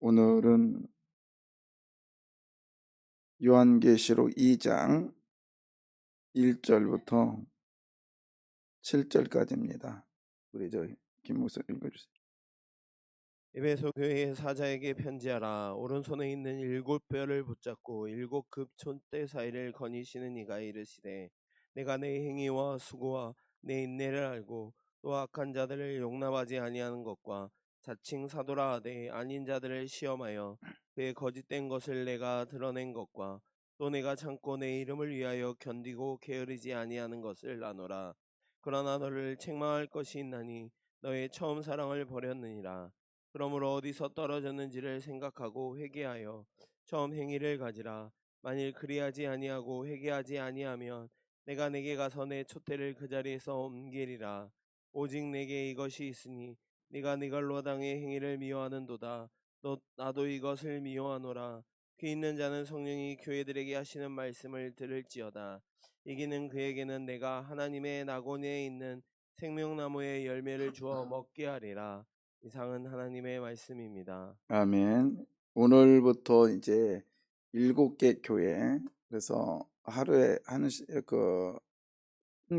오늘은 요한계시록 2장 1절부터 7절까지입니다. 우리 김 목사 읽어주세요. 에베소 교회의 사자에게 편지하라. 오른손에 있는 일곱 뼈를 붙잡고 일곱 급 촛대 사이를 거니시는 이가 이르시되, 내가 내 행위와 수고와 내 인내를 알고 또 악한 자들을 용납하지 아니하는 것과 자칭 사도라 하되 아닌 자들을 시험하여 그의 거짓된 것을 내가 드러낸 것과 또 내가 참고 내 이름을 위하여 견디고 게으르지 아니하는 것을 아노라. 그러나 너를 책망할 것이 있나니 너의 처음 사랑을 버렸느니라. 그러므로 어디서 떨어졌는지를 생각하고 회개하여 처음 행위를 가지라. 만일 그리하지 아니하고 회개하지 아니하면 내가 내게 가서 내 촛대를 그 자리에서 옮기리라. 오직 내게 이것이 있으니 네가 네 갈로 당의 행위를 미워하는도다. 나도 이것을 미워하노라. 귀 있는 자는 성령이 교회들에게 하시는 말씀을 들을지어다. 이기는 그에게는 내가 하나님의 낙원에 있는 생명나무의 열매를 주어 먹게 하리라. 이상은 하나님의 말씀입니다. 아멘. 오늘부터 이제 7개 교회, 그래서 하루에 한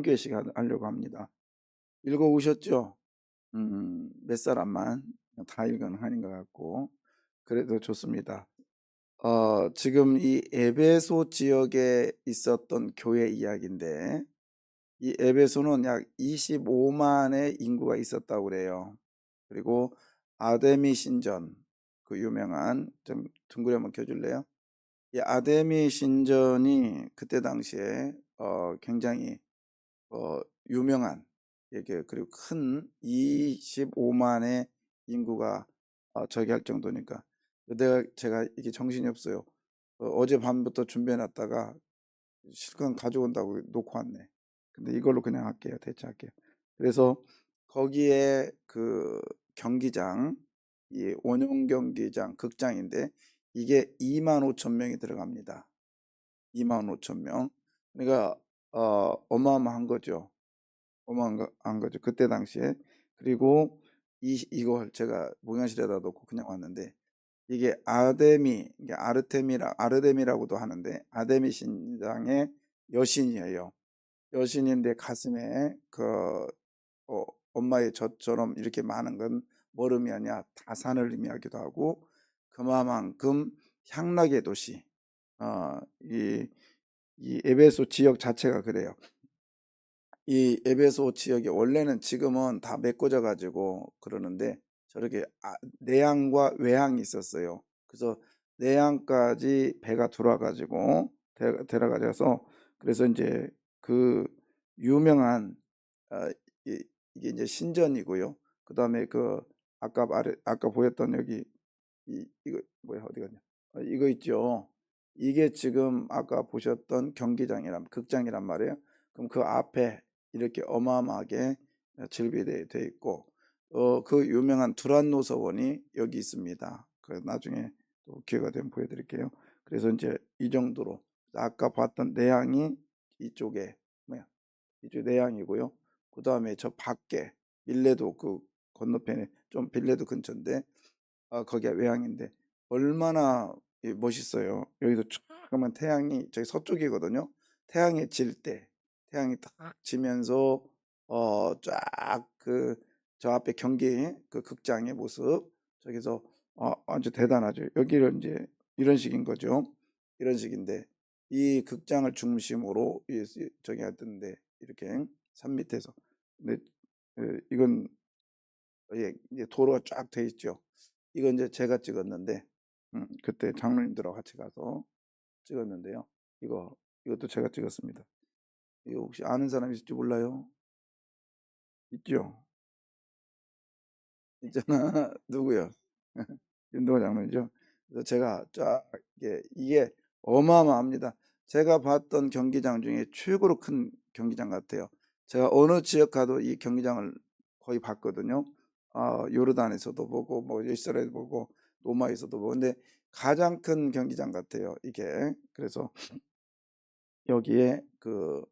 개씩 하려고 합니다. 읽어오셨죠? 몇 사람만 다 읽은 한인 것 같고, 그래도 좋습니다. 지금 이 에베소 지역에 있었던 교회 이야기인데, 이 에베소는 약 25만의 인구가 있었다고 그래요. 그리고 아데미 신전, 그 유명한, 좀 둥그레 한번 켜줄래요? 이 아데미 신전이 그때 당시에 굉장히 유명한, 이게 그리고 큰 25만의 인구가 저기 할 정도니까, 제가 이게 정신이 없어요. 어제 밤부터 준비해 놨다가 실컷 가져온다고 놓고 왔네. 근데 이걸로 그냥 할게요. 대체할게요. 그래서 거기에 그 경기장, 이 원형 경기장 극장인데, 이게 2만 5천 명이 들어갑니다. 2만 5천 명. 그러니까 어마어마한 거죠. 어마어마한 거죠. 그때 당시에. 그리고 이걸 제가 목양실에다 놓고 그냥 왔는데, 이게 이게 아르데미라고도 하는데, 아데미 신장의 여신이에요. 여신인데 가슴에 엄마의 젖처럼 이렇게 많은 건 뭐름이 아니야 다 산을 의미하기도 하고, 그만큼 향락의 도시, 어, 이, 이 에베소 지역 자체가 그래요. 이 에베소 지역이 원래는 지금은 다 메꿔져 가지고 그러는데, 저렇게 내항과 외항이 있었어요. 그래서 내항까지 배가 돌아가지고 데려가져서, 그래서 이제 그 유명한 어, 이게 이제 신전이고요. 그다음에 아까 보였던 여기 이거 뭐야, 어디 갔냐? 이거 있죠. 이게 지금 아까 보셨던 극장이란 말이에요. 그럼 그 앞에 이렇게 어마어마하게 즐비돼 있고, 그 유명한 두란노 서원이 여기 있습니다. 그 나중에 또 기회가 되면 보여드릴게요. 그래서 이제 이 정도로 아까 봤던 내향이 이쪽에 뭐야, 이쪽 내향이고요. 그 다음에 저 밖에 빌레도 그 건너편에 좀 빌레도 근처인데, 거기가 외향인데 얼마나 멋있어요. 여기서 쫙 하면 태양이 저기 서쪽이거든요. 태양이 질 때, 태양이 딱 지면서 쫙 저 앞에 경기 그 극장의 모습, 저기서 아주 대단하죠. 여기를 이제 이런 식인 거죠. 이런 식인데, 이 극장을 중심으로 저기 하던데, 이렇게 산 밑에서. 근데 이건 이제 도로가 쫙 돼 있죠. 이건 이제 제가 찍었는데, 그때 장로님들하고 같이 가서 찍었는데요. 이것도 제가 찍었습니다. 이거 혹시 아는 사람 있을지 몰라요? 있죠? 있잖아. 누구요? 윤도호 장로이죠. 그래서 제가 쫙 이게 어마어마합니다. 제가 봤던 경기장 중에 최고로 큰 경기장 같아요. 제가 어느 지역 가도 이 경기장을 거의 봤거든요. 요르단에서도 보고 뭐 이스라엘 보고 로마에서도 보고, 근데 가장 큰 경기장 같아요, 이게. 그래서 여기에 그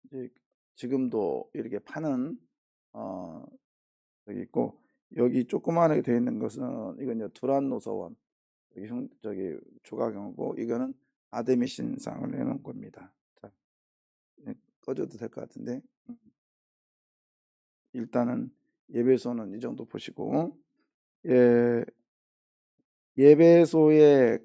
이제 지금도 이렇게 파는 여기 있고, 여기 조그마하게 되어 있는 것은 이건 이제 두란노서원 저기 조각형이고, 이거는 아데미 신상을 해놓은 겁니다. 자, 꺼져도 될 것 같은데 일단은 예배소는 이 정도 보시고, 예, 예배소의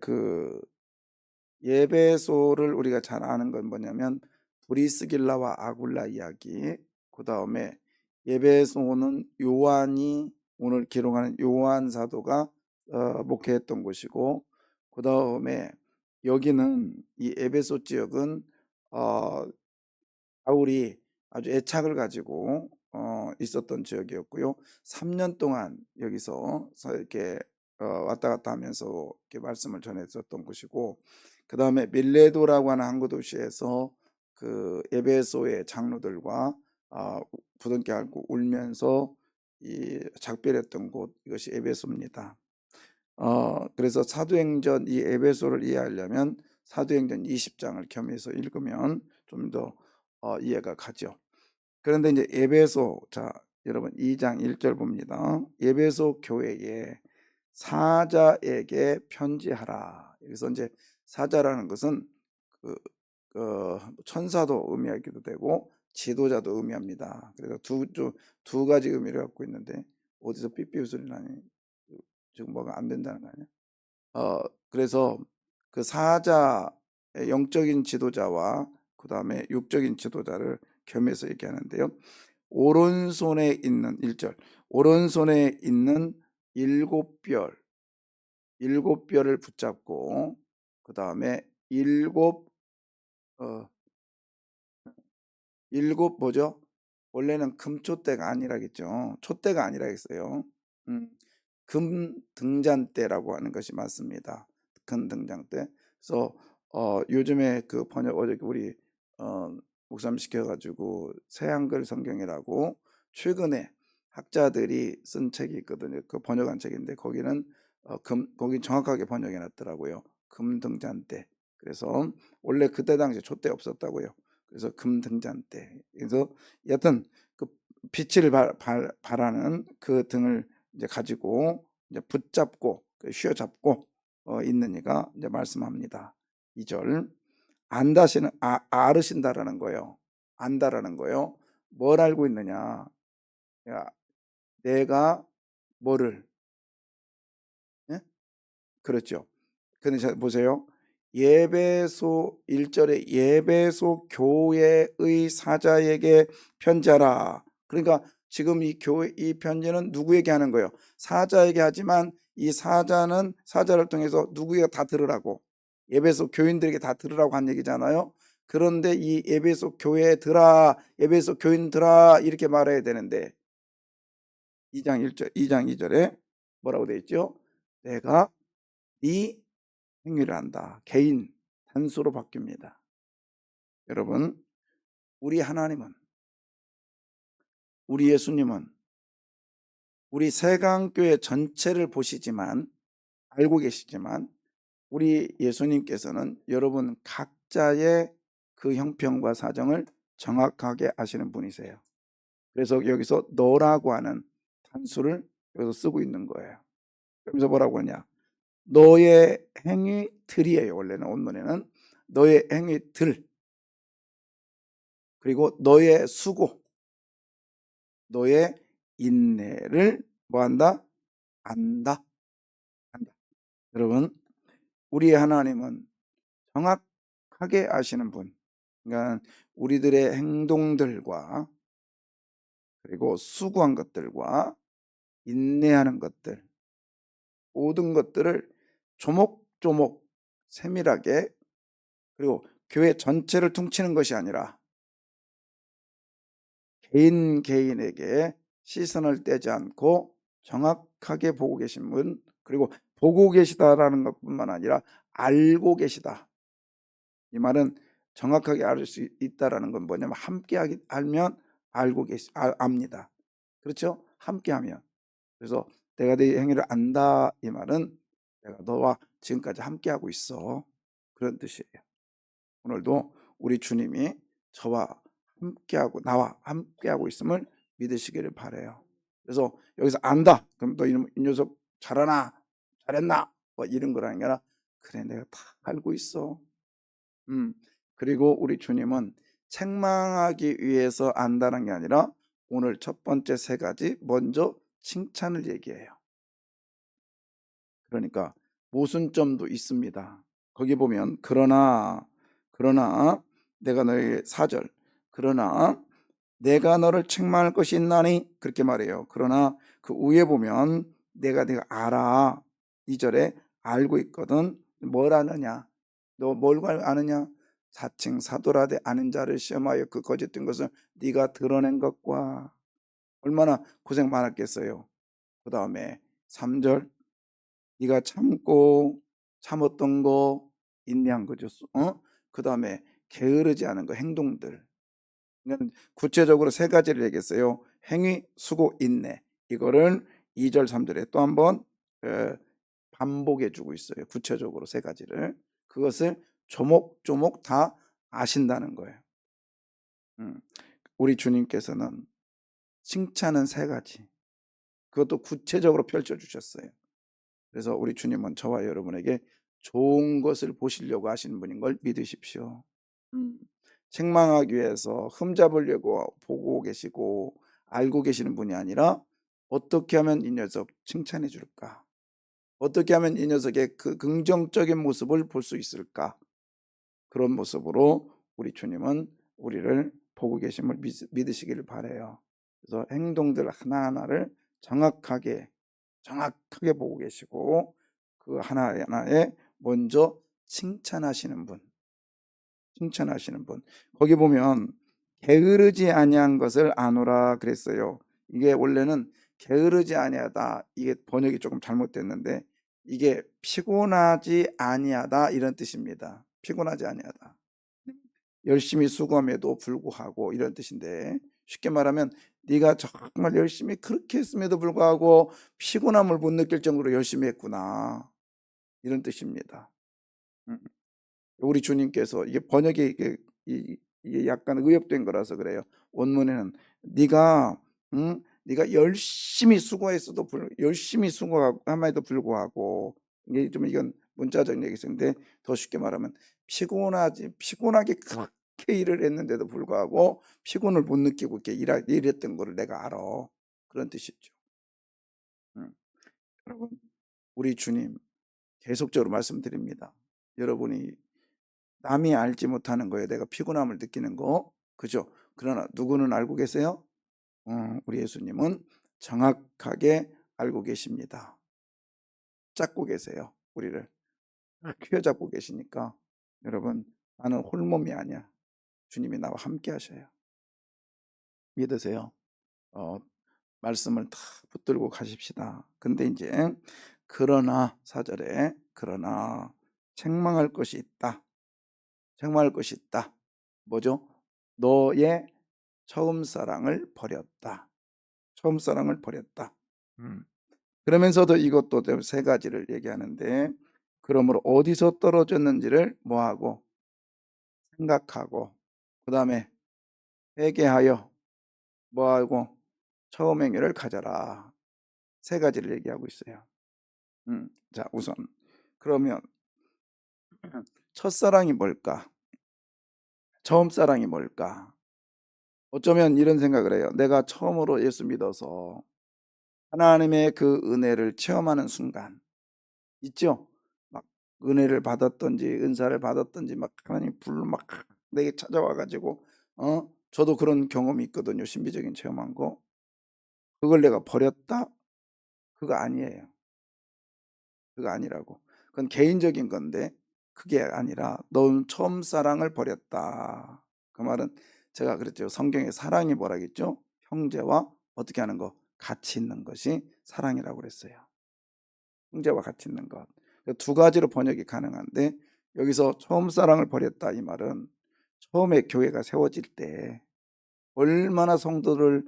예배소를 우리가 잘 아는 건 뭐냐면 브리스길라와 아굴라 이야기, 그 다음에 예배소는 요한이 오늘 기록하는 요한 사도가 목회했던 곳이고, 그 다음에 여기는 이 에베소 지역은 어, 바울이 아주 애착을 가지고 있었던 지역이었고요. 3년 동안 여기서 이렇게 왔다 갔다 하면서 이렇게 말씀을 전했었던 곳이고, 그 다음에 밀레도라고 하는 항구 도시에서 그 에베소의 장로들과 부둥켜 안고 울면서 이 작별했던 곳, 이것이 에베소입니다. 그래서 사도행전 이 에베소를 이해하려면 사도행전 20장을 겸해서 읽으면 좀 더 이해가 가죠. 그런데 이제 에베소, 자 여러분 2장 1절 봅니다. 에베소 교회에 사자에게 편지하라. 여기서 이제 사자라는 것은 그 천사도 의미하기도 되고 지도자도 의미합니다. 그래서 두 가지 의미를 갖고 있는데, 어디서 삐삐 소리 나니? 지금 뭐가 안 된다는 거 아니야? 그래서 그 사자의 영적인 지도자와 그 다음에 육적인 지도자를 겸해서 얘기하는데요. 오른손에 있는 1절, 오른손에 있는 일곱 별을 붙잡고, 그 다음에 어, 일곱 뭐죠? 원래는 금초대가 아니라겠죠. 촛대가 아니라겠어요. 금 등잔대라고 하는 것이 맞습니다. 금 등잔대. 그래서 요즘에 그 번역 어저께 우리 목사님 시켜가지고 새한글 성경이라고 최근에 학자들이 쓴 책이 있거든요. 그 번역한 책인데 거기는 거기 정확하게 번역해 놨더라고요. 금 등잔대. 그래서 원래 그때 당시 촛대 없었다고요. 그래서 금 등잔대. 그래서 여튼 그 빛을 발하는 그 등을 이제 가지고 이제 붙잡고 휘어잡고 있는 이가 이제 말씀합니다. 2절, 안다시는 아르신다라는 거예요. 안다라는 거예요. 뭘 알고 있느냐? 야, 내가 뭐를, 예? 그렇죠. 근데 자 보세요. 예배소 1절에 예배소 교회의 사자에게 편지하라. 그러니까 지금 이 편지는 누구에게 하는 거예요? 사자에게 하지만 이 사자를 통해서 누구에게 다 들으라고, 예배소 교인들에게 다 들으라고 한 얘기잖아요. 그런데 이 예배소 교회에 들아, 예배소 교인 들아 이렇게 말해야 되는데 2장 2절에 뭐라고 되어 있죠? 내가 네 행위를 한다. 개인 단수로 바뀝니다. 여러분, 우리 하나님은, 우리 예수님은 우리 세강교회 전체를 보시지만, 알고 계시지만 우리 예수님께서는 여러분 각자의 그 형편과 사정을 정확하게 아시는 분이세요. 그래서 여기서 너라고 하는 단수를 여기서 쓰고 있는 거예요. 그러면서 뭐라고 하냐? 너의 행위들이에요. 원래는 원문에는 너의 행위들, 그리고 너의 수고, 너의 인내를 뭐한다? 안다. 안다. 여러분, 우리 하나님은 정확하게 아시는 분. 그러니까 우리들의 행동들과 그리고 수고한 것들과 인내하는 것들, 모든 것들을 조목조목 세밀하게, 그리고 교회 전체를 퉁치는 것이 아니라 개인에게 시선을 떼지 않고 정확하게 보고 계신 분, 그리고 보고 계시다라는 것뿐만 아니라 알고 계시다. 이 말은 정확하게 알 수 있다라는 건 뭐냐면 함께 알면 압니다. 그렇죠? 함께 하면. 그래서 내가 네 행위를 안다, 이 말은 내가 너와 지금까지 함께 하고 있어, 그런 뜻이에요. 오늘도 우리 주님이 저와 함께하고 나와 함께하고 있음을 믿으시기를 바라요. 그래서 여기서 안다. 그럼 너 이 녀석 잘하나? 잘했나? 뭐 이런 거라는 게 아니라 그래 내가 다 알고 있어. 그리고 우리 주님은 책망하기 위해서 안다는 게 아니라 오늘 첫 번째 세 가지 먼저 칭찬을 얘기해요. 그러니까 모순점도 있습니다. 거기 보면 그러나 내가 너에게 4절 그러나 내가 너를 책망할 것이 있나니 그렇게 말해요. 그러나 그 위에 보면 내가 알아. 2절에 알고 있거든. 뭘 아느냐? 너 뭘 아느냐? 사칭 사도라되 아는 자를 시험하여 그 거짓된 것을 네가 드러낸 것과 얼마나 고생 많았겠어요. 그 다음에 3절 네가 참았던 거 인내한 거죠. 그 다음에 게으르지 않은 거 행동들. 구체적으로 세 가지를 얘기했어요. 행위, 수고, 인내. 이거를 2절, 3절에 또 한번 반복해 주고 있어요. 구체적으로 세 가지를. 그것을 조목조목 다 아신다는 거예요. 우리 주님께서는 칭찬은 세 가지. 그것도 구체적으로 펼쳐주셨어요. 그래서 우리 주님은 저와 여러분에게 좋은 것을 보시려고 하시는 분인 걸 믿으십시오. 책망하기 위해서 흠잡으려고 보고 계시고 알고 계시는 분이 아니라 어떻게 하면 이 녀석 칭찬해 줄까? 어떻게 하면 이 녀석의 그 긍정적인 모습을 볼 수 있을까? 그런 모습으로 우리 주님은 우리를 보고 계심을 믿으시기를 바라요. 그래서 행동들 하나하나를 정확하게 보고 계시고 그 하나하나에 먼저 칭찬하시는 분. 거기 보면 게으르지 아니한 것을 아노라 그랬어요. 이게 원래는 게으르지 아니하다. 이게 번역이 조금 잘못됐는데 이게 피곤하지 아니하다 이런 뜻입니다. 피곤하지 아니하다. 열심히 수고함에도 불구하고 이런 뜻인데 쉽게 말하면 네가 정말 열심히 그렇게 했음에도 불구하고 피곤함을 못 느낄 정도로 열심히 했구나. 이런 뜻입니다. 음. 우리 주님께서 이게 번역이 이게 약간 의역된 거라서 그래요. 원문에는 네가 열심히 수고했어도 열심히 수고함에도 불구하고 이게 좀 이건 문자적 얘기인데 더 쉽게 말하면 피곤하게 그렇게 일을 했는데도 불구하고 피곤을 못 느끼고 이렇게 일했던 거를 내가 알아. 그런 뜻이죠. 여러분 우리 주님 계속적으로 말씀드립니다. 여러분이 남이 알지 못하는 거예요. 내가 피곤함을 느끼는 거. 그죠? 그러나 누구는 알고 계세요? 우리 예수님은 정확하게 알고 계십니다. 잡고 계세요. 우리를 휘어잡고 계시니까 여러분 나는 홀몸이 아니야. 주님이 나와 함께 하셔요. 믿으세요. 말씀을 다 붙들고 가십시다. 근데 이제 그러나 4절에 그러나 책망할 것이 있다. 책망할 것이 있다. 뭐죠? 너의 처음 사랑을 버렸다. 처음 사랑을 버렸다. 그러면서도 이것도 세 가지를 얘기하는데 그러므로 어디서 떨어졌는지를 뭐하고 생각하고 그 다음에 회개하여 뭐하고 처음 행위를 가져라. 세 가지를 얘기하고 있어요. 자 우선 그러면 첫사랑이 뭘까? 처음 사랑이 뭘까? 어쩌면 이런 생각을 해요. 내가 처음으로 예수 믿어서 하나님의 그 은혜를 체험하는 순간 있죠? 막 은혜를 받았던지 은사를 받았던지 막 하나님 불로 막 내게 찾아와 가지고 저도 그런 경험이 있거든요. 신비적인 체험한 거. 그걸 내가 버렸다? 그거 아니에요. 그거 아니라고. 그건 개인적인 건데 그게 아니라 넌 처음 사랑을 버렸다. 그 말은 제가 그랬죠. 성경에 사랑이 뭐라겠죠? 형제와 어떻게 하는 거? 같이 있는 것이 사랑이라고 그랬어요. 형제와 같이 있는 것. 두 가지로 번역이 가능한데 여기서 처음 사랑을 버렸다 이 말은 처음에 교회가 세워질 때 얼마나 성도들을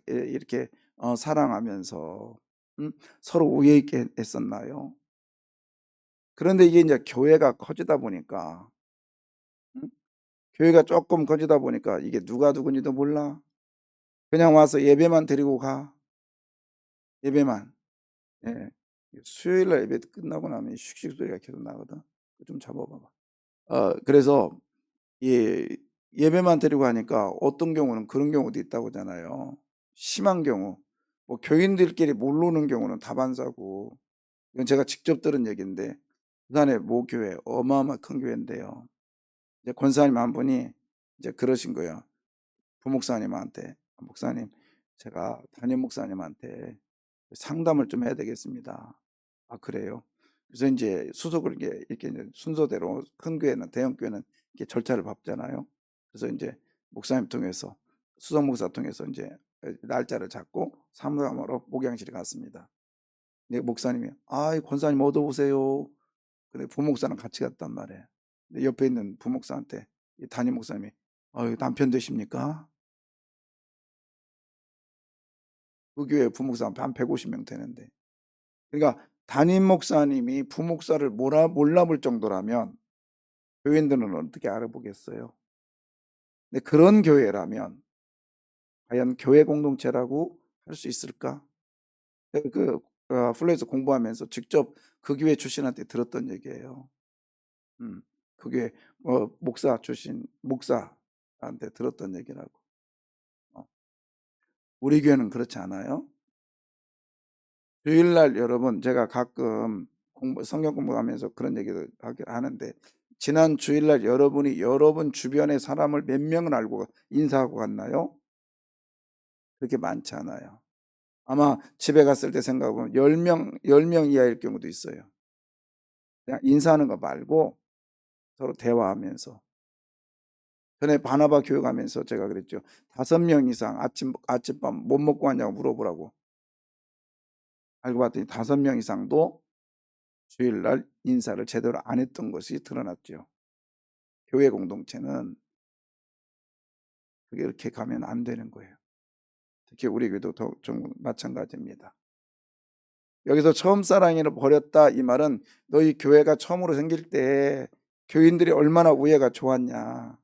이렇게 사랑하면서 서로 우애 있게 했었나요? 그런데 이게 이제 교회가 커지다 보니까 음? 교회가 조금 커지다 보니까 이게 누가 누군지도 몰라. 그냥 와서 예배만 드리고 가. 예배만. 예. 수요일 날 예배 끝나고 나면 슉슉 소리가 계속 나거든. 그거 좀 잡아 봐봐. 그래서 예배만 드리고 하니까 어떤 경우는 그런 경우도 있다고 하잖아요. 심한 경우. 뭐 교인들끼리 모르는 경우는 다반사고. 이건 제가 직접 들은 얘기인데 부산의 모 교회 어마어마 큰 교회인데요. 이제 권사님 한 분이 이제 그러신 거예요. 부목사님한테 목사님, 제가 담임 목사님한테 상담을 좀 해야 되겠습니다. 아, 그래요? 그래서 이제 수석을 이렇게 이제 순서대로 큰 교회는 대형 교회는 이렇게 절차를 밟잖아요. 그래서 이제 목사님 통해서 수석 목사 통해서 이제 날짜를 잡고 사무함으로 목양실에 갔습니다. 근데 목사님이 권사님 어디 오세요? 근데 부목사랑 같이 갔단 말이에요. 근데 옆에 있는 부목사한테 이 담임 목사님이 남편 되십니까? 그 교회 부목사 한 150명 되는데. 그러니까 담임 목사님이 부목사를 몰라볼 정도라면 교인들은 어떻게 알아보겠어요? 근데 그런 교회라면 과연 교회 공동체라고 할 수 있을까? 플로에서 공부하면서 직접 그 교회 출신한테 들었던 얘기예요. 그 교회 목사 출신 목사한테 들었던 얘기라고. 어, 우리 교회는 그렇지 않아요. 주일날 여러분, 제가 가끔 성경 공부하면서 그런 얘기도 하는데, 지난 주일날 여러분이 여러분 주변의 사람을 몇 명을 알고 인사하고 갔나요? 그렇게 많지 않아요. 아마 집에 갔을 때 생각해보면 10명 이하일 경우도 있어요. 그냥 인사하는 거 말고 서로 대화하면서. 전에 바나바 교회 가면서 제가 그랬죠. 5명 이상 아침밥 못 먹고 왔냐고 물어보라고. 알고 봤더니 5명 이상도 주일날 인사를 제대로 안 했던 것이 드러났죠. 교회 공동체는 그게 이렇게 가면 안 되는 거예요. 특히 우리 교회도 좀 마찬가지입니다. 여기서 처음 사랑이를 버렸다 이 말은 너희 교회가 처음으로 생길 때 교인들이 얼마나 우애가 좋았냐,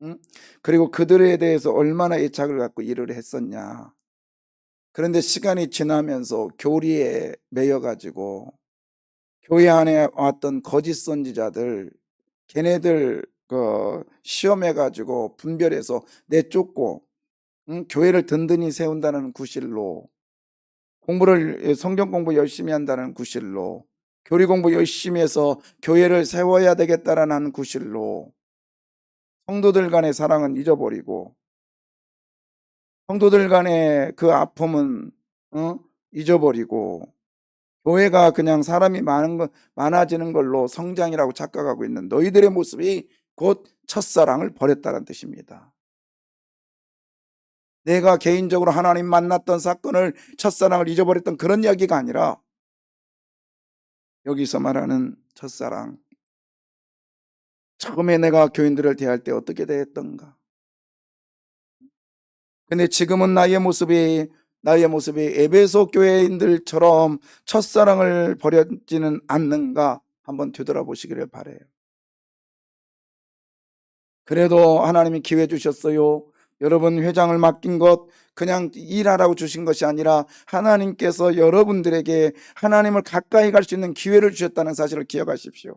응? 그리고 그들에 대해서 얼마나 애착을 갖고 일을 했었냐. 그런데 시간이 지나면서 교리에 매여가지고 교회 안에 왔던 거짓 선지자들, 걔네들 시험해가지고 분별해서 내쫓고, 교회를 든든히 세운다는 구실로, 성경 공부 열심히 한다는 구실로, 교리 공부 열심히 해서 교회를 세워야 되겠다라는 구실로 성도들 간의 사랑은 잊어버리고, 성도들 간의 그 아픔은 잊어버리고, 교회가 그냥 사람이 많아지는 걸로 성장이라고 착각하고 있는 너희들의 모습이 곧 첫사랑을 버렸다는 뜻입니다. 내가 개인적으로 하나님 만났던 사건을, 첫사랑을 잊어버렸던 그런 이야기가 아니라 여기서 말하는 첫사랑, 처음에 내가 교인들을 대할 때 어떻게 대했던가. 근데 지금은 나의 모습이 에베소 교회인들처럼 첫사랑을 버렸지는 않는가 한번 되돌아보시기를 바라요. 그래도 하나님이 기회 주셨어요. 여러분 회장을 맡긴 것 그냥 일하라고 주신 것이 아니라 하나님께서 여러분들에게 하나님을 가까이 갈 수 있는 기회를 주셨다는 사실을 기억하십시오.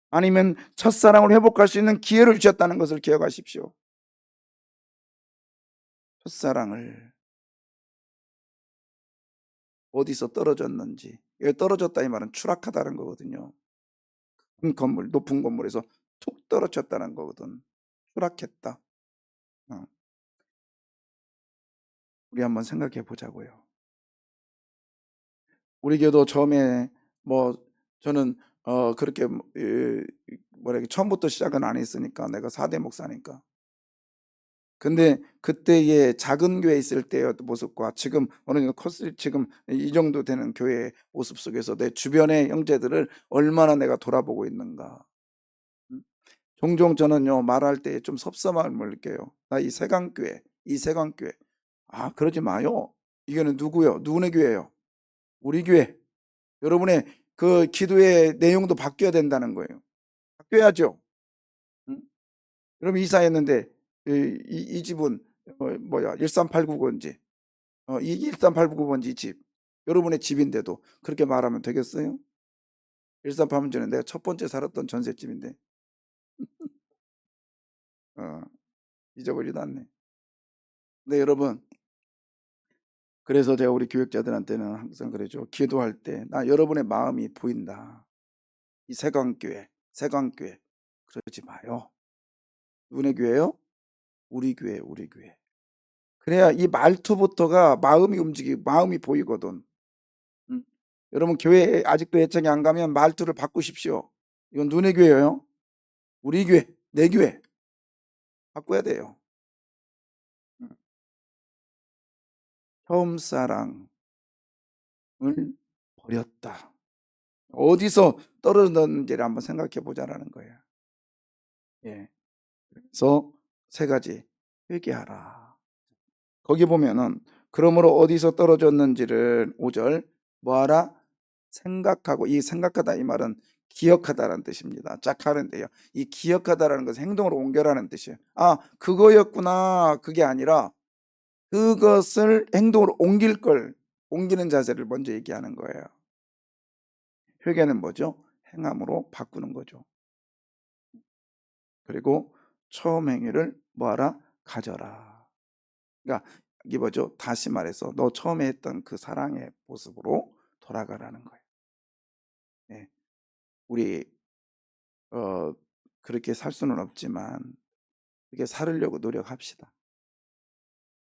아니면 첫사랑을 회복할 수 있는 기회를 주셨다는 것을 기억하십시오. 첫사랑을 어디서 떨어졌는지. 여기 떨어졌다 이 말은 추락하다는 거거든요. 큰 건물, 높은 건물에서 툭 떨어졌다는 거거든. 추락했다. 우리 한번 생각해 보자고요. 우리 교도 처음에 저는 그렇게 처음부터 시작은 안 했으니까, 내가 4대 목사니까. 근데 그때의 작은 교회에 있을 때의 모습과 지금 어느 정도 지금 이 정도 되는 교회의 모습 속에서 내 주변의 형제들을 얼마나 내가 돌아보고 있는가. 종종 저는요, 말할 때 좀 섭섭함을 느껴요. 나 이 세강교회 그러지 마요. 이거는 누구요? 누구네 교회예요? 우리 교회. 여러분의 그 기도의 내용도 바뀌어야 된다는 거예요. 바뀌어야죠. 응? 여러분 이사했는데 이 집은 뭐야 1389번지 이게 1389번지 집 여러분의 집인데도 그렇게 말하면 되겠어요? 1389번지는 내가 첫 번째 살았던 전셋집인데 어, 잊어버리도 않네. 네 여러분, 그래서 제가 우리 교육자들한테는 항상 그러죠. 기도할 때 나 여러분의 마음이 보인다. 이 세광교회 그러지 마요. 누구네 교회요? 우리 교회, 우리 교회. 그래야 이 말투부터가 마음이 움직이고 마음이 보이거든. 응? 여러분 교회 아직도 애청이 안 가면 말투를 바꾸십시오. 이건 누네 교회예요? 우리 교회, 내 교회 바꿔야 돼요. 응. 처음 사랑을 버렸다. 어디서 떨어졌는지를 한번 생각해 보자라는 거예요. 예. 그래서 세 가지 회개하라. 거기 보면은 그러므로 어디서 떨어졌는지를 5절 뭐하라? 생각하고, 이 생각하다 이 말은 기억하다라는 뜻입니다. 짝 하는데요. 이 기억하다라는 것은 행동으로 옮겨라는 뜻이에요. 아, 그거였구나. 그게 아니라 그것을 행동으로 옮기는 자세를 먼저 얘기하는 거예요. 회개는 뭐죠? 행함으로 바꾸는 거죠. 그리고 처음 행위를 뭐하라? 가져라. 그러니까 이게 뭐죠? 다시 말해서 너 처음에 했던 그 사랑의 모습으로 돌아가라는 거예요. 네. 우리 그렇게 살 수는 없지만 그렇게 살으려고 노력합시다.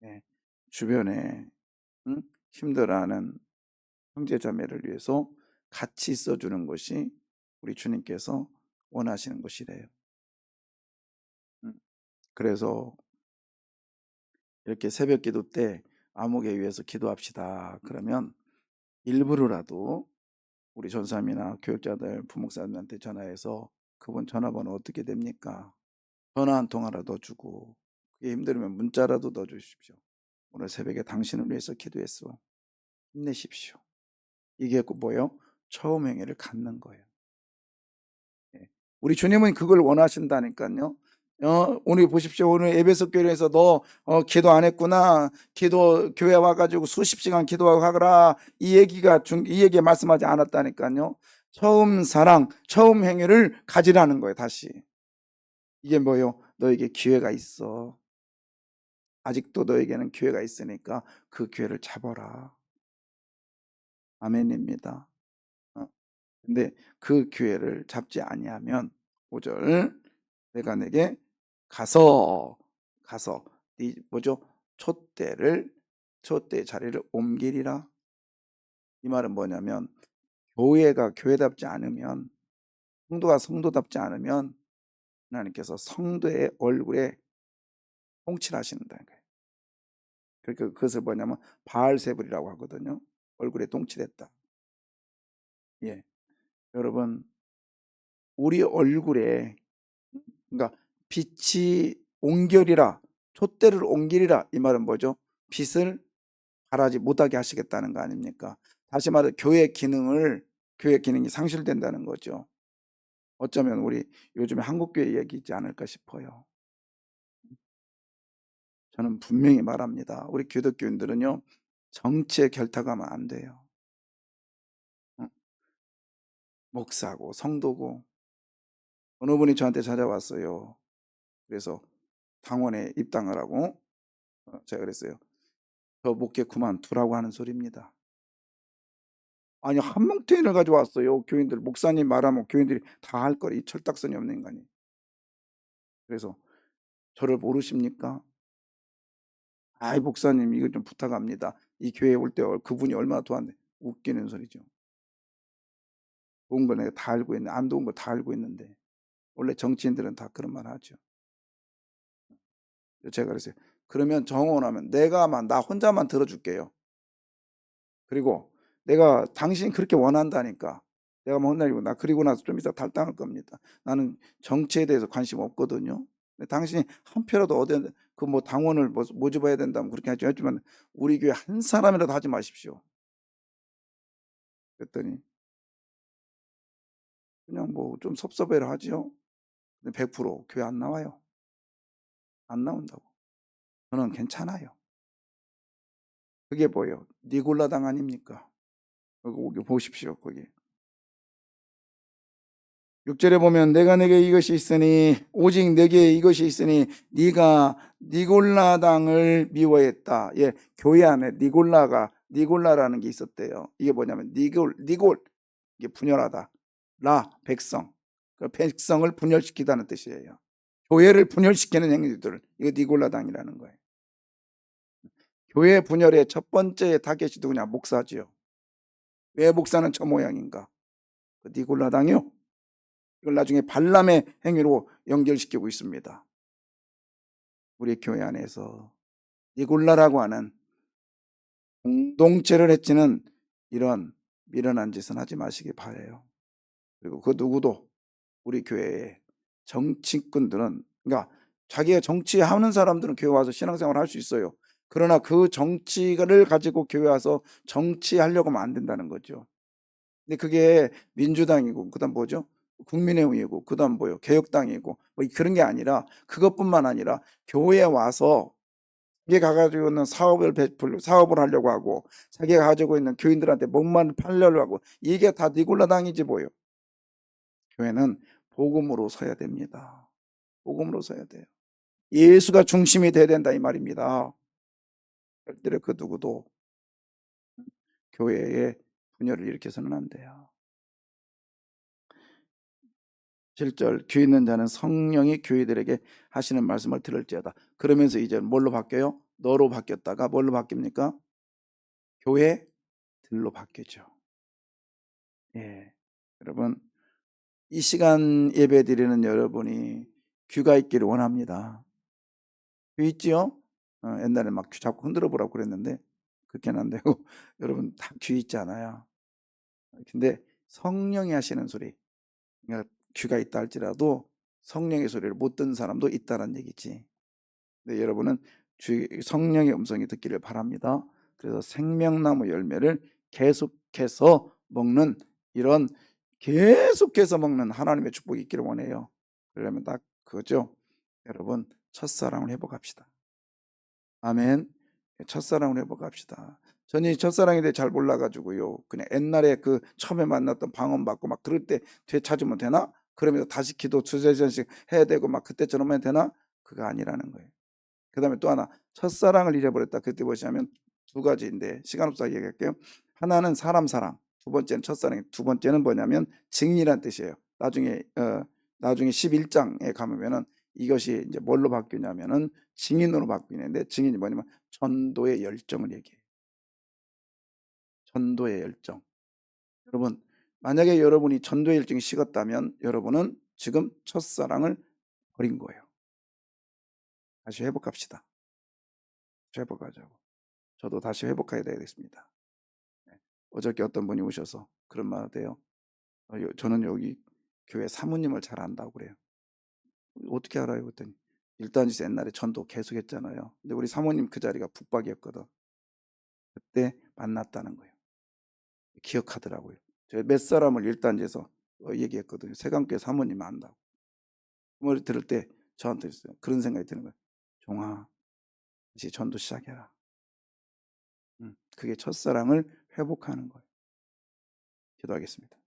네. 주변에 힘들어하는 형제자매를 위해서 같이 있어주는 것이 우리 주님께서 원하시는 것이래요. 음. 그래서 이렇게 새벽 기도 때 암흑에 위해서 기도합시다. 그러면 일부러라도 우리 전사님이나 교육자들, 부목사님한테 전화해서 그분 전화번호 어떻게 됩니까? 전화 한 통화라도 주고, 그게 힘들면 문자라도 넣어주십시오. 오늘 새벽에 당신을 위해서 기도했어. 힘내십시오. 이게 뭐예요? 처음 행위를 갖는 거예요. 예. 우리 주님은 그걸 원하신다니까요. 오늘 보십시오. 오늘 에베소 교회에서 너 기도 안 했구나. 기도 교회 와가지고 수십 시간 기도하고 하거라. 이 얘기 말씀하지 않았다니까요. 처음 사랑, 처음 행위를 가지라는 거예요. 다시 이게 뭐예요? 너에게 기회가 있어. 아직도 너에게는 기회가 있으니까 그 기회를 잡아라. 아멘입니다. 근데 그 기회를 잡지 아니하면 5절 내가 내게 가서 네 뭐죠? 촛대 자리를 옮기리라. 이 말은 뭐냐면 교회가 교회답지 않으면, 성도가 성도답지 않으면 하나님께서 성도의 얼굴에 똥칠하신다는 거예요. 그러니까 그것을 뭐냐면 바알세불이라고 하거든요. 얼굴에 똥칠했다. 예, 여러분 우리 얼굴에 그러니까 빛이 옮겨리라, 촛대를 옮기리라. 이 말은 뭐죠? 빛을 발하지 못하게 하시겠다는 거 아닙니까? 다시 말해 교회 기능이 상실된다는 거죠. 어쩌면 우리 요즘에 한국교회 얘기지 않을까 싶어요. 저는 분명히 말합니다. 우리 기독교인들은요 정치에 결탁하면 안 돼요. 목사고 성도고. 어느 분이 저한테 찾아왔어요. 그래서 당원에 입당을 하고 제가 그랬어요. 저 목회 그만두라고 하는 소리입니다. 아니 한뭉태인을 가져왔어요. 교인들 목사님 말하면 교인들이 다 할 거리. 이 철딱선이 없는 인간이. 그래서 저를 모르십니까? 아이 목사님 이거 좀 부탁합니다. 이 교회에 올 때 그분이 얼마나 도왔는데. 웃기는 소리죠. 좋은 거 내가 다 알고 있는데 안 좋은 거 다 알고 있는데. 원래 정치인들은 다 그런 말 하죠. 제가 그랬어요. 그러면 정원하면 내가만 나 혼자만 들어줄게요. 그리고 내가 당신이 그렇게 원한다니까 내가 뭐 혼나리고 나 그리고 나서 좀 이따 탈당할 겁니다. 나는 정치에 대해서 관심 없거든요. 근데 당신이 한 표라도 얻어야 그 뭐 당원을 모집해야 된다면 그렇게 하지만 우리 교회 한 사람이라도 하지 마십시오. 그랬더니 그냥 뭐 좀 섭섭해라 하지요. 근데 100% 교회 안 나와요. 안 나온다고. 저는 괜찮아요. 그게 뭐예요? 니골라당 아닙니까? 거기 보십시오. 거기 6절에 보면 내가 내게 이것이 있으니 오직 내게 이것이 있으니 네가 니골라당을 미워했다. 예, 교회 안에 니골라라는 게 있었대요. 이게 뭐냐면 니골 이게 분열하다. 라 백성. 그 백성을 분열시키다는 뜻이에요. 교회를 분열시키는 행위들, 이거 니골라당이라는 거예요. 교회 분열의 첫 번째 타겟이 누구냐? 목사지요. 왜 목사는 저 모양인가? 그 니골라당이요. 이걸 나중에 발람의 행위로 연결시키고 있습니다. 우리 교회 안에서 니골라라고 하는 공동체를 해치는 이런 미련한 짓은 하지 마시기 바래요. 그리고 그 누구도 우리 교회의 정치꾼들은, 그러니까 자기가 정치하는 사람들은 교회 와서 신앙생활을 할 수 있어요. 그러나 그 정치를 가지고 교회 와서 정치하려고 하면 안 된다는 거죠. 근데 그게 민주당이고 그다음 뭐죠? 국민의힘이고 그다음 뭐요? 개혁당이고 뭐 그런 게 아니라, 그것뿐만 아니라 교회에 와서 자기가 가지고 있는 사업을 하려고 하고, 자기가 가지고 있는 교인들한테 목만 팔려고 하고, 이게 다 니골라당이지 뭐요. 교회는 복음으로 서야 됩니다. 복음으로 서야 돼요. 예수가 중심이 돼야 된다 이 말입니다. 절대로 그 누구도 교회에 분열을 일으켜서는 안 돼요. 7절 귀 있는 자는 성령이 교회들에게 하시는 말씀을 들을지어다. 그러면서 이제 뭘로 바뀌어요? 너로 바뀌었다가 뭘로 바뀝니까? 교회들로 바뀌죠. 예, 여러분 이 시간 예배 드리는 여러분이 귀가 있기를 원합니다. 귀 있지요? 옛날에 막 귀 자꾸 흔들어 보라고 그랬는데 그렇게는 안 되고 여러분 다 귀 있잖아요. 근데 성령이 하시는 소리, 그러니까 귀가 있다 할지라도 성령의 소리를 못 듣는 사람도 있다는 얘기지. 근데 여러분은 성령의 음성이 듣기를 바랍니다. 그래서 생명나무 열매를 계속해서 먹는, 이런 계속해서 먹는 하나님의 축복이 있기를 원해요. 그러려면 딱 그거죠. 여러분 첫사랑을 회복합시다. 아멘. 첫사랑을 회복합시다. 저는 첫사랑에 대해 잘 몰라가지고요, 그냥 옛날에 그 처음에 만났던 방언 받고 막 그럴 때 되찾으면 되나? 그러면서 다시 기도 두세 번씩 해야 되고 막 그때처럼 해야 되나? 그거 아니라는 거예요. 그 다음에 또 하나, 첫사랑을 잃어버렸다. 그때 보시면 두 가지인데 시간 없어서 얘기할게요. 하나는 사람 사랑, 두 번째는 첫사랑, 두 번째는 뭐냐면 증인이란 뜻이에요. 나중에 11장에 가면은 이것이 이제 뭘로 바뀌냐면은 증인으로 바뀌는데, 증인이 뭐냐면 전도의 열정을 얘기해요. 전도의 열정. 여러분 만약에 여러분이 전도의 열정이 식었다면 여러분은 지금 첫사랑을 버린 거예요. 다시 회복합시다. 회복하자고. 저도 다시 회복해야 되겠습니다. 어저께 어떤 분이 오셔서 그런 말 하대요. 저는 여기 교회 사모님을 잘 안다고 그래요. 어떻게 알아요? 그랬더니 일단 옛날에 전도 계속 했잖아요. 근데 우리 사모님 그 자리가 북박이었거든. 그때 만났다는 거예요. 기억하더라고요. 제가 몇 사람을 일단지에서 얘기했거든요. 세강교회 사모님 안다고. 그 말 들을 때 저한테 있어요. 그런 생각이 드는 거예요. 종아, 이제 전도 시작해라. 그게 첫사랑을 회복하는 거예요. 기도하겠습니다.